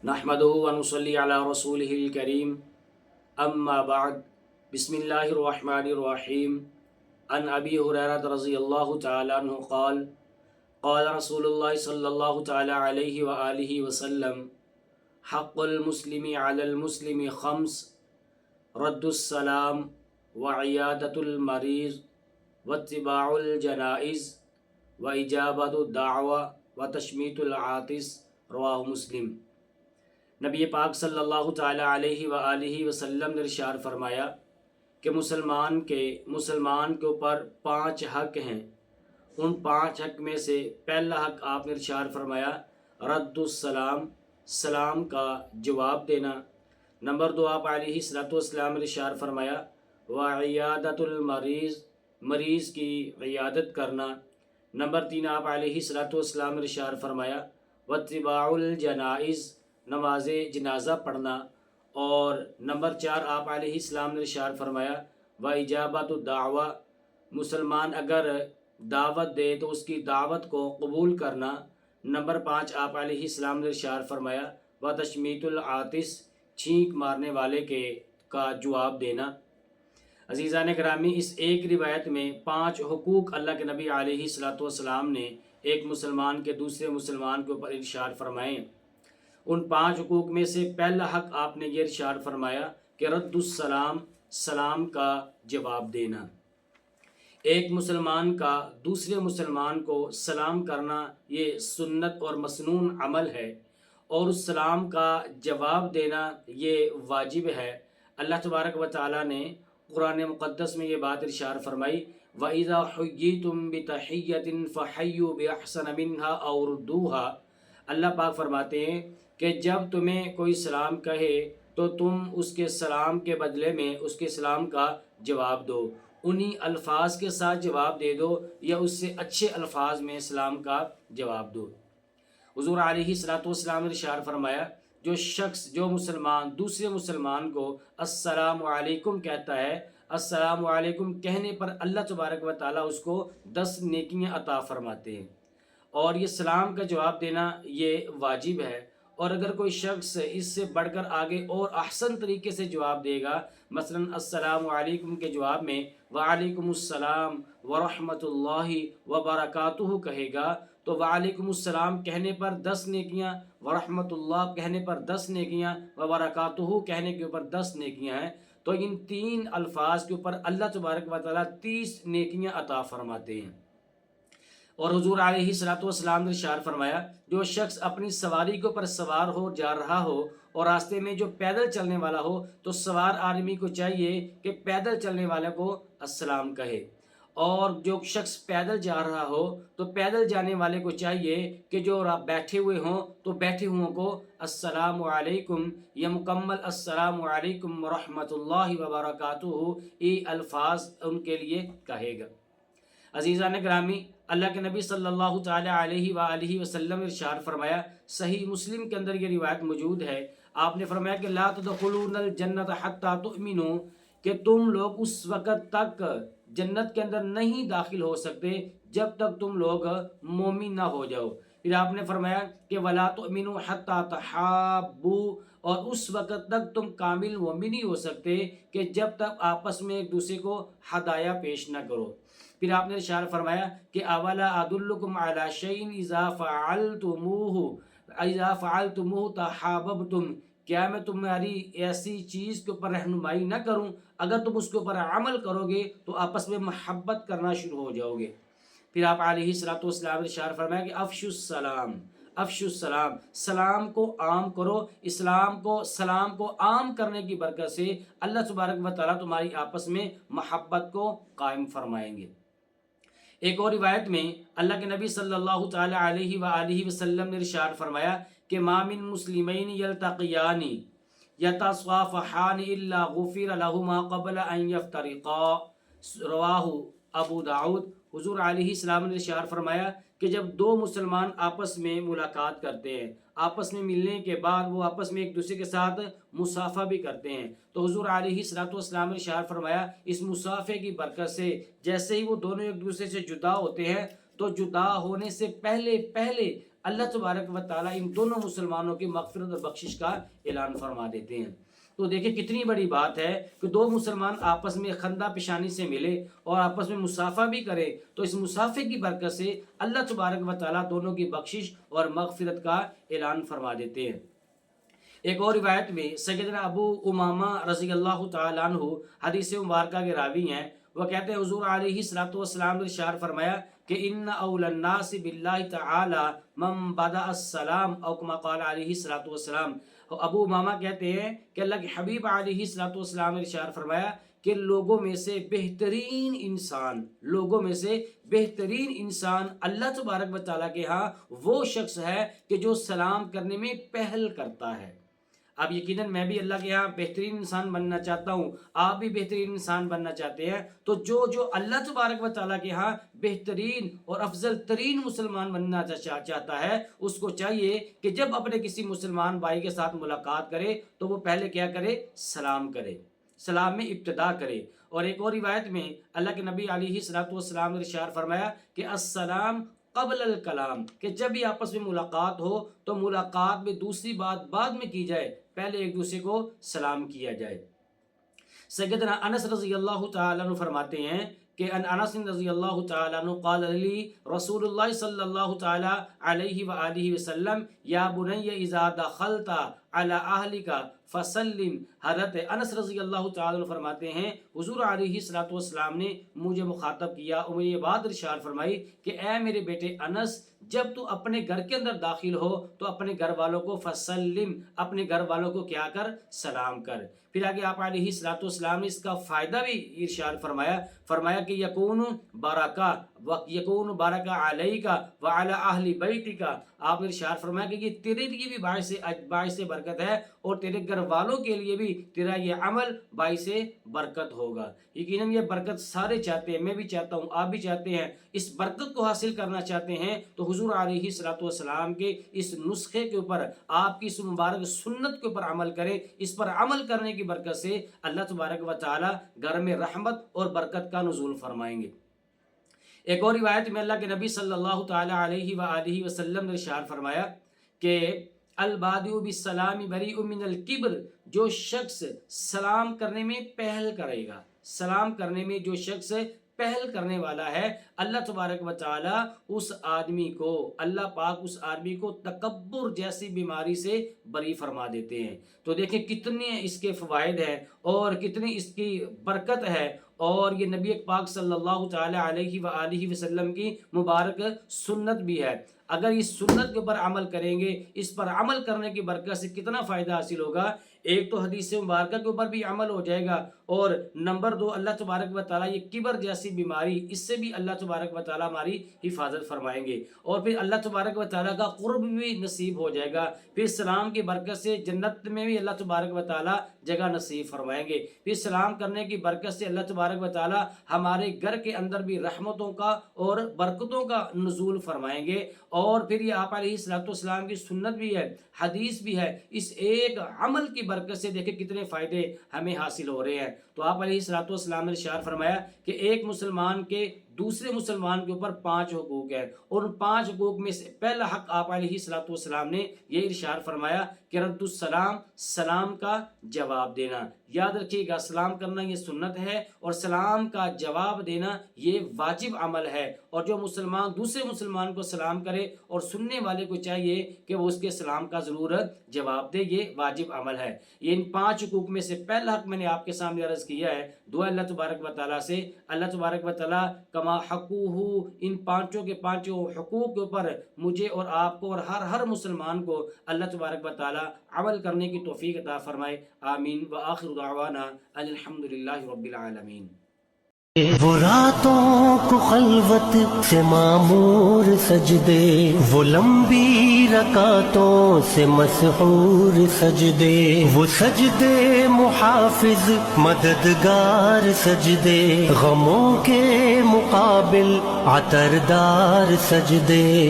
نحمده ونصلي على رسوله الكريم اما بعد بسم الله الرحمن الرحيم عن ابي هريرة رضي الله تعالى عنه قال قال رسول الله صلى الله تعالى عليه وآله وسلم حق المسلم على المسلم خمس: رد السلام وعيادة المريض واتباع الجنائز وإجابة الدعوة وتشميت العاطس۔ رواہ مسلم۔ نبی پاک صلی اللہ تعالیٰ علیہ وآلہ وسلم نے ارشاد فرمایا کہ مسلمان کے اوپر 5 حق ہیں۔ ان 5 حق میں سے پہلا حق آپ نے ارشاد فرمایا رد السلام، سلام کا جواب دینا۔ نمبر 2 آپ علیہ الصلوۃ والسلام نے ارشاد فرمایا وعیادۃ المریض، مریض کی عیادت کرنا۔ نمبر 3 آپ علیہ الصلوۃ والسلام نے ارشاد فرمایا واتباع الجنائز، نماز جنازہ پڑھنا۔ اور نمبر 4 آپ علیہ السلام نے ارشاد فرمایا وإجابۃ الدعوہ، مسلمان اگر دعوت دے تو اس کی دعوت کو قبول کرنا۔ نمبر 5 آپ علیہ السلام نے ارشاد فرمایا وتشمیت العاطس، چھینک مارنے والے کا جواب دینا۔ عزیزان گرامی، اس ایک روایت میں 5 حقوق اللہ کے نبی علیہ الصلوۃ والسلام نے ایک مسلمان کے دوسرے مسلمان کے اوپر ارشاد فرمائے۔ ان 5 حقوق میں سے پہلا حق آپ نے یہ ارشاد فرمایا کہ رد السلام، سلام کا جواب دینا۔ ایک مسلمان کا دوسرے مسلمان کو سلام کرنا یہ سنت اور مسنون عمل ہے، اور اس سلام کا جواب دینا یہ واجب ہے۔ اللہ تبارک و تعالیٰ نے قرآن مقدس میں یہ بات ارشاد فرمائی وَإِذَا حُيِّيتُم بِتَحِيَّةٍ فَحَيُّوا بِأَحْسَنَ مِنْهَا أَوْ رُدُّوهَا۔ اللہ پاک فرماتے ہیں کہ جب تمہیں کوئی سلام کہے تو تم اس کے سلام کے بدلے میں اس کے سلام کا جواب دو، انہی الفاظ کے ساتھ جواب دے دو یا اس سے اچھے الفاظ میں سلام کا جواب دو۔ حضور علیہ الصلوۃ والسلام نے ارشاد فرمایا جو مسلمان دوسرے مسلمان کو السلام علیکم کہتا ہے، السلام علیکم کہنے پر اللہ تبارک و تعالیٰ اس کو 10 نیکیاں عطا فرماتے ہیں، اور یہ سلام کا جواب دینا یہ واجب ہے۔ اور اگر کوئی شخص اس سے بڑھ کر آگے اور احسن طریقے سے جواب دے گا، مثلا السلام علیکم کے جواب میں وعلیکم السلام ورحمۃ اللہ وبرکاتہ کہے گا، تو وعلیکم السلام کہنے پر 10 نیکیاں، ورحمۃ اللہ کہنے پر 10 نیکیاں، وبرکاتہ کہنے کے اوپر 10 نیکیاں ہیں۔ تو ان 3 الفاظ کے اوپر اللہ تبارک و تعالیٰ 30 نیکیاں عطا فرماتے ہیں۔ اور حضور علیہ الصلوۃ والسلام نے ارشاد فرمایا جو شخص اپنی سواری کے اوپر سوار ہو جا رہا ہو اور راستے میں جو پیدل چلنے والا ہو تو سوار آدمی کو چاہیے کہ پیدل چلنے والے کو السلام کہے، اور جو شخص پیدل جا رہا ہو تو پیدل جانے والے کو چاہیے کہ جو بیٹھے ہوئے ہوں تو بیٹھے ہوئوں کو السلام علیکم یا مکمل السلام علیکم ورحمۃ اللہ وبرکاتہ یہ الفاظ ان کے لیے کہے گا۔ عزیزان گرامی، اللہ کے نبی صلی اللہ تعالیٰ علیہ وآلہ وسلم ارشاد فرمایا، صحیح مسلم کے اندر یہ روایت موجود ہے، آپ نے فرمایا کہ لا تدخلون الجنت حتی تؤمنوا، کہ تم لوگ اس وقت تک جنت کے اندر نہیں داخل ہو سکتے جب تک تم لوگ مومن نہ ہو جاؤ۔ پھر آپ نے فرمایا کہ ولا تؤمنوا حتی تحابوا، اور اس وقت تک تم کامل مومن نہیں ہو سکتے کہ جب تک آپس میں ایک دوسرے کو ہدایہ پیش نہ کرو۔ پھر آپ نے ارشاد فرمایا کہ اولا ادلکم علی شیء اذا فعلتموہ تحاببتم، کیا میں تمہاری ایسی چیز کے اوپر رہنمائی نہ کروں، اگر تم اس کے اوپر عمل کرو گے تو آپس میں محبت کرنا شروع ہو جاؤ گے۔ پھر آپ علیہ الصلوۃ والسلام نے ارشاد فرمایا کہ افشوا السلام، افشوا السلام، سلام کو عام کرو۔ سلام کو عام کرنے کی برکت سے اللہ تبارک و تعالیٰ تمہاری آپس میں محبت کو قائم فرمائیں گے۔ ایک اور روایت میں اللہ کے نبی صلی اللہ تعالی علیہ وآلہ وسلم نے ارشاد فرمایا کہ ما من مسلمین یلتقیان یتصافحان الا غفر لہما قبل ان یفترقا، رواہ ابو داؤد۔ حضور علیہ السلام نے ارشاد فرمایا کہ جب 2 مسلمان آپس میں ملاقات کرتے ہیں، آپس میں ملنے کے بعد وہ آپس میں ایک دوسرے کے ساتھ مصافحہ بھی کرتے ہیں، تو حضور علیہ الصلوۃ والسلام نے ارشاد فرمایا اس مصافحے کی برکت سے جیسے ہی وہ دونوں ایک دوسرے سے جدا ہوتے ہیں تو جدا ہونے سے پہلے اللہ تبارک و تعالیٰ ان دونوں مسلمانوں کی مغفرت اور بخشش کا اعلان فرما دیتے ہیں۔ تو دیکھیں کتنی بڑی بات ہے کہ دو مسلمان آپس میں خندہ پیشانی سے ملے اور آپس میں مصافحہ بھی کرے، تو اس مصافحے کی برکت سے اللہ تبارک و تعالیٰ دونوں کی بخشش اور مغفرت کا اعلان فرما دیتے ہیں۔ ایک اور روایت میں سیدنا ابو امامہ رضی اللہ تعالیٰ عنہ حدیث مبارکہ کے راوی ہیں، وہ کہتے ہیں حضور علیہ الصلوۃ والسلام نے ارشاد فرمایا کہ ان اول الناس باللہ تعالی من بدأ السلام، او کما قال علیہ الصلوۃ والسلام۔ ابو امامہ کہتے ہیں کہ اللہ کے حبیب علیہ الصلوۃ والسلام نے ارشاد فرمایا کہ لوگوں میں سے بہترین انسان اللہ تبارک و تعالیٰ کے ہاں وہ شخص ہے کہ جو سلام کرنے میں پہل کرتا ہے۔ اب یقیناً میں بھی اللہ کے ہاں بہترین انسان بننا چاہتا ہوں، آپ بھی بہترین انسان بننا چاہتے ہیں، تو جو اللہ تبارک و تعالیٰ کے ہاں بہترین اور افضل ترین مسلمان بننا چاہتا ہے، اس کو چاہیے کہ جب اپنے کسی مسلمان بھائی کے ساتھ ملاقات کرے تو وہ پہلے کیا کرے؟ سلام کرے، سلام میں ابتدا کرے۔ اور ایک اور روایت میں اللہ کے نبی علیہ الصلوۃ والسلام نے ارشاد فرمایا کہ السلام قبل الکلام، کہ جب بھی آپس میں ملاقات ہو تو ملاقات میں دوسری بات بعد میں کی جائے، پہلے ایک دوسرے کو سلام کیا جائے۔ سیدنا انس رضی اللہ تعالیٰ عنہ فرماتے ہیں کہ ان انس رضی اللہ تعالیٰ عنہ قال لی رسول اللہ صلی اللہ تعالیٰ علیہ وآلہ وسلم یا بنی اذا دخلت علی اہلک فسلم۔ حضرت انس رضی اللہ تعالیٰ عنہ فرماتے ہیں حضور علیہ الصلوۃ والسلام نے مجھے مخاطب کیا اور مجھے یہ بات ارشاد فرمائی کہ اے میرے بیٹے انس، جب تو اپنے گھر کے اندر داخل ہو تو اپنے گھر والوں کو فسلم، اپنے گھر والوں کو کیا کر؟ سلام کر۔ پھر آگے آپ علیہ الصلوۃ والسلام نے اس کا فائدہ بھی ارشاد فرمایا کہ یکون برکہ علیک وعلی اہل بیتک۔ آپ نے ارشاد فرمایا کہ یہ تیرے لیے بھی باعث برکت ہے اور تیرے گھر والوں کے لیے بھی تیرا یہ عمل باعث برکت ہوگا۔ یقیناً یہ برکت سارے چاہتے ہیں، میں بھی چاہتا ہوں، آپ بھی چاہتے ہیں۔ اس برکت کو حاصل کرنا چاہتے ہیں تو حضور علیہ الصلوۃ والسلام کے اس نسخے کے اوپر، آپ کی اس مبارک سنت کے اوپر عمل کریں۔ اس پر عمل کرنے کی برکت سے اللہ تبارک و تعالی گھر میں رحمت اور برکت کا نزول فرمائیں گے۔ ایک اور روایت میں اللہ کے نبی صلی اللہ تعالی علیہ وآلہ وسلم نے ارشاد فرمایا کہ البادئ بالسلام بریء من الکبر، جو شخص سلام کرنے میں پہل کرے گا، سلام کرنے میں جو شخص پہل کرنے والا ہے، اللہ تبارک و تعالی اس آدمی کو، اللہ پاک اس آدمی کو تکبر جیسی بیماری سے بری فرما دیتے ہیں۔ تو دیکھیں کتنے اس کے فوائد ہیں اور کتنی اس کی برکت ہے، اور یہ نبی پاک صلی اللہ تعالی علیہ وآلہ وسلم کی مبارک سنت بھی ہے۔ اگر اس سنت کے اوپر عمل کریں گے، اس پر عمل کرنے کی برکت سے کتنا فائدہ حاصل ہوگا؟ ایک تو حدیث مبارکہ کے اوپر بھی عمل ہو جائے گا، اور نمبر دو اللہ تبارک و تعالیٰ یہ کبر جیسی بیماری، اس سے بھی اللہ تبارک و تعالیٰ ہماری حفاظت فرمائیں گے، اور پھر اللہ تبارک و تعالیٰ کا قرب بھی نصیب ہو جائے گا۔ پھر سلام کی برکت سے جنت میں بھی اللہ تبارک و تعالیٰ جگہ نصیب فرمائیں گے۔ پھر سلام کرنے کی برکت سے اللہ تبارک و تعالیٰ ہمارے گھر کے اندر بھی رحمتوں کا اور برکتوں کا نزول فرمائیں گے۔ اور پھر یہ آپ علیہ الصلوۃ والسلام کی سنت بھی ہے، حدیث بھی ہے، اس ایک عمل کی برکت سے دیکھیں کتنے فائدے ہمیں حاصل ہو رہے ہیں۔ تو آپ علیہ الصلوۃ والسلام نے ارشاد فرمایا کہ ایک مسلمان کے دوسرے مسلمان کے اوپر 5 حقوق ہیں، اور ان 5 حقوق میں سے پہلا حق آپ علیہ الصلوۃ والسلام نے یہ ارشاد فرمایا کہ رد السلام، سلام کا جواب دینا۔ یاد رکھیے گا، سلام کرنا یہ سنت ہے اور سلام کا جواب دینا یہ واجب عمل ہے، اور جو مسلمان دوسرے مسلمان کو سلام کرے اور سننے والے کو چاہیے کہ وہ اس کے سلام کا ضرور جواب دے، یہ واجب عمل ہے۔ یہ ان 5 حقوق میں سے پہلا حق میں نے آپ کے سامنے عرض کیا ہے۔ دعا اللہ تبارک و تعالیٰ سے، اللہ تبارک و تعالیٰ کما حقوہ، ان 5 کے 5 حقوق کے اوپر مجھے اور آپ کو اور ہر مسلمان کو اللہ تبارک و تعالیٰ عمل کرنے کی توفیق عطا فرمائے۔ آمین۔ وآخر دعوانا ان الحمدللہ رب العالمین۔ وہ راتوں کو خلوت سے معمور سجدے، وہ لمبی رکعتوں سے مسحور سجدے، وہ سجدے محافظ مددگار سجدے، غموں کے مقابل عطردار سجدے۔